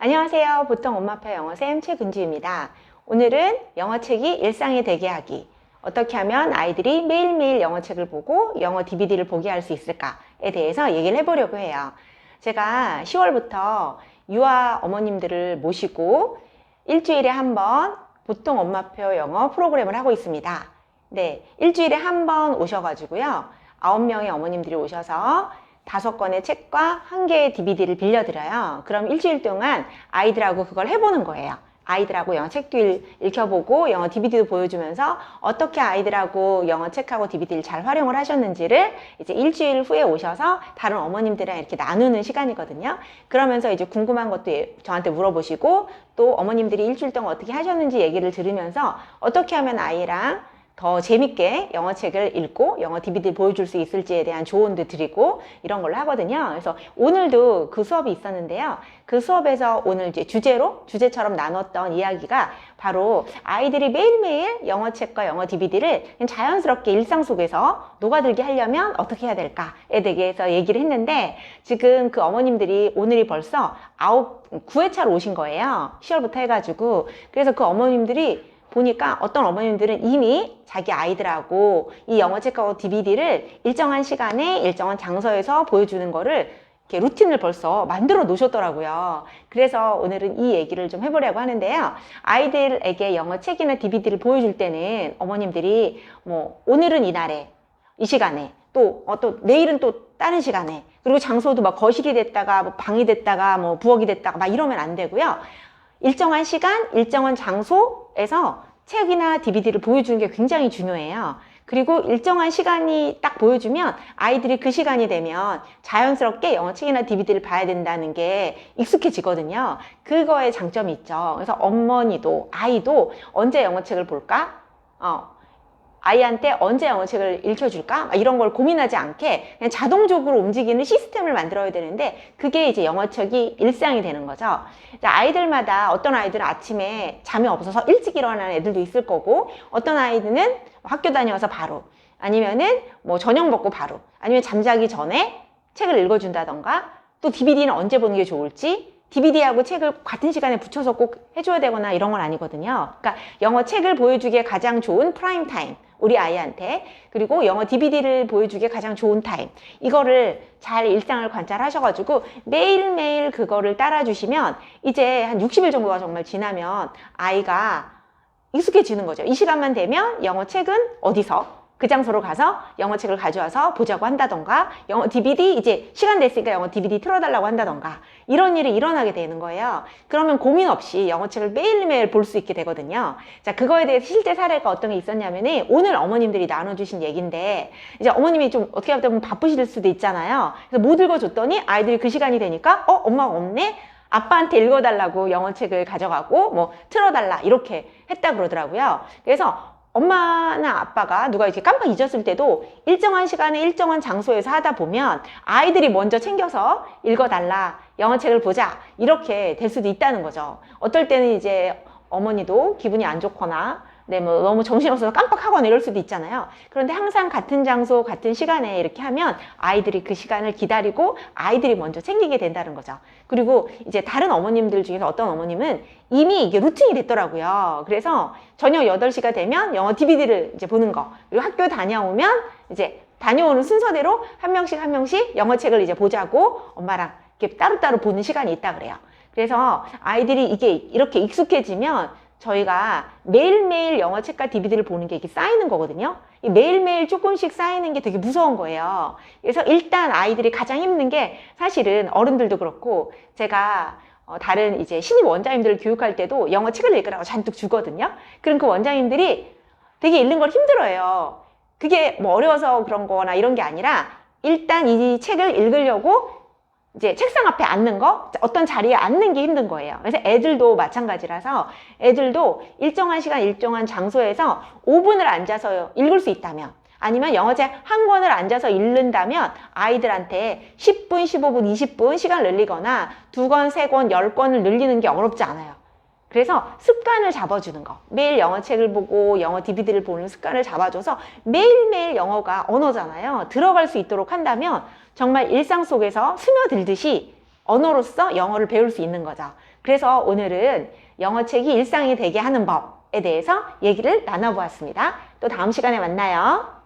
안녕하세요. 보통 엄마표 영어쌤 최근주입니다. 오늘은 영어책이 일상이 되게 하기. 어떻게 하면 아이들이 매일매일 영어책을 보고 영어 DVD를 보게 할 수 있을까에 대해서 얘기를 해보려고 해요. 제가 10월부터 유아 어머님들을 모시고 일주일에 한 번 보통 엄마표 영어 프로그램을 하고 있습니다. 네, 일주일에 한 번 오셔가지고요. 9명의 어머님들이 오셔서 5권의 책과 1개의 DVD를 빌려드려요. 그럼 일주일 동안 아이들하고 그걸 해보는 거예요. 아이들하고 영어 책도 읽혀보고 영어 DVD도 보여주면서 어떻게 아이들하고 영어 책하고 DVD를 잘 활용을 하셨는지를 이제 일주일 후에 오셔서 다른 어머님들이랑 이렇게 나누는 시간이거든요. 그러면서 이제 궁금한 것도 저한테 물어보시고 또 어머님들이 일주일 동안 어떻게 하셨는지 얘기를 들으면서 어떻게 하면 아이랑 더 재밌게 영어책을 읽고 영어 DVD를 보여줄 수 있을지에 대한 조언도 드리고 이런 걸로 하거든요. 그래서 오늘도 그 수업이 있었는데요. 그 수업에서 오늘 이제 주제처럼 나눴던 이야기가 바로 아이들이 매일매일 영어책과 영어 DVD를 자연스럽게 일상 속에서 녹아들게 하려면 어떻게 해야 될까에 대해서 얘기를 했는데 지금 그 어머님들이 오늘이 벌써 9회차로 오신 거예요. 10월부터 해가지고. 그래서 그 어머님들이 보니까 어떤 어머님들은 이미 자기 아이들하고 이 영어책하고 DVD를 일정한 시간에 일정한 장소에서 보여주는 거를 이렇게 루틴을 벌써 만들어 놓으셨더라고요. 그래서 오늘은 이 얘기를 좀 해보려고 하는데요. 아이들에게 영어책이나 DVD를 보여줄 때는 어머님들이 뭐 오늘은 이날에 이 시간에 또 내일은 또 다른 시간에 그리고 장소도 막 거실이 됐다가 뭐 방이 됐다가 뭐 부엌이 됐다가 막 이러면 안 되고요. 일정한 시간, 일정한 장소에서 책이나 DVD를 보여주는 게 굉장히 중요해요. 그리고 일정한 시간이 딱 보여주면 아이들이 그 시간이 되면 자연스럽게 영어책이나 DVD를 봐야 된다는 게 익숙해지거든요. 그거에 장점이 있죠. 그래서 어머니도 아이도 언제 영어책을 볼까? 아이한테 언제 영어책을 읽혀줄까? 이런 걸 고민하지 않게 그냥 자동적으로 움직이는 시스템을 만들어야 되는데 그게 이제 영어책이 일상이 되는 거죠. 아이들마다 어떤 아이들은 아침에 잠이 없어서 일찍 일어나는 애들도 있을 거고 어떤 아이들은 학교 다녀와서 바로 아니면은 뭐 저녁 먹고 바로 아니면 잠자기 전에 책을 읽어준다던가 또 DVD는 언제 보는 게 좋을지 DVD하고 책을 같은 시간에 붙여서 꼭 해줘야 되거나 이런 건 아니거든요. 그러니까 영어 책을 보여주기에 가장 좋은 프라임 타임 우리 아이한테 그리고 영어 DVD를 보여주기에 가장 좋은 타임 이거를 잘 일상을 관찰하셔가지고 매일매일 그거를 따라주시면 이제 한 60일 정도가 정말 지나면 아이가 익숙해지는 거죠. 이 시간만 되면 영어 책은 어디서 그 장소로 가서 영어책을 가져와서 보자고 한다던가 영어 DVD 이제 시간 됐으니까 영어 DVD 틀어달라고 한다던가 이런 일이 일어나게 되는 거예요. 그러면 고민 없이 영어책을 매일매일 볼 수 있게 되거든요. 자, 그거에 대해서 실제 사례가 어떤 게 있었냐면은 오늘 어머님들이 나눠주신 얘기인데 이제 어머님이 좀 어떻게 하다 보면 바쁘실 수도 있잖아요. 그래서 못 읽어줬더니 아이들이 그 시간이 되니까 엄마가 없네? 아빠한테 읽어달라고 영어책을 가져가고 뭐 틀어달라 이렇게 했다 그러더라고요. 그래서 엄마나 아빠가 누가 이렇게 깜빡 잊었을 때도 일정한 시간에 일정한 장소에서 하다 보면 아이들이 먼저 챙겨서 읽어달라, 영어책을 보자 이렇게 될 수도 있다는 거죠. 어떨 때는 이제 어머니도 기분이 안 좋거나 뭐 너무 정신없어서 깜빡하거나 이럴 수도 있잖아요. 그런데 항상 같은 장소, 같은 시간에 이렇게 하면 아이들이 그 시간을 기다리고 아이들이 먼저 챙기게 된다는 거죠. 그리고 이제 다른 어머님들 중에서 어떤 어머님은 이미 이게 루틴이 됐더라고요. 그래서 저녁 8시가 되면 영어 DVD를 이제 보는 거. 그리고 학교 다녀오면 이제 다녀오는 순서대로 한 명씩 영어책을 이제 보자고 엄마랑 이렇게 따로따로 보는 시간이 있다 그래요. 그래서 아이들이 이게 이렇게 익숙해지면 저희가 매일매일 영어책과 DVD를 보는 게 이렇게 쌓이는 거거든요. 이 매일매일 조금씩 쌓이는 게 되게 무서운 거예요. 그래서 일단 아이들이 가장 힘든 게 사실은 어른들도 그렇고 제가 다른 이제 신입 원장님들을 교육할 때도 영어책을 읽으라고 잔뜩 주거든요. 그럼 그 원장님들이 되게 읽는 걸 힘들어해요. 그게 뭐 어려워서 그런 거나 이런 게 아니라 일단 이 책을 읽으려고 이제 책상 앞에 앉는 거, 어떤 자리에 앉는 게 힘든 거예요. 그래서 애들도 마찬가지라서 애들도 일정한 시간, 일정한 장소에서 5분을 앉아서 읽을 수 있다면 아니면 영어책 한 권을 앉아서 읽는다면 아이들한테 10분, 15분, 20분 시간 늘리거나 2권, 3권, 10권을 늘리는 게 어렵지 않아요. 그래서 습관을 잡아주는 거. 매일 영어책을 보고 영어 DVD를 보는 습관을 잡아줘서 매일매일 영어가 언어잖아요. 들어갈 수 있도록 한다면 정말 일상 속에서 스며들듯이 언어로서 영어를 배울 수 있는 거죠. 그래서 오늘은 영어책이 일상이 되게 하는 법에 대해서 얘기를 나눠보았습니다. 또 다음 시간에 만나요.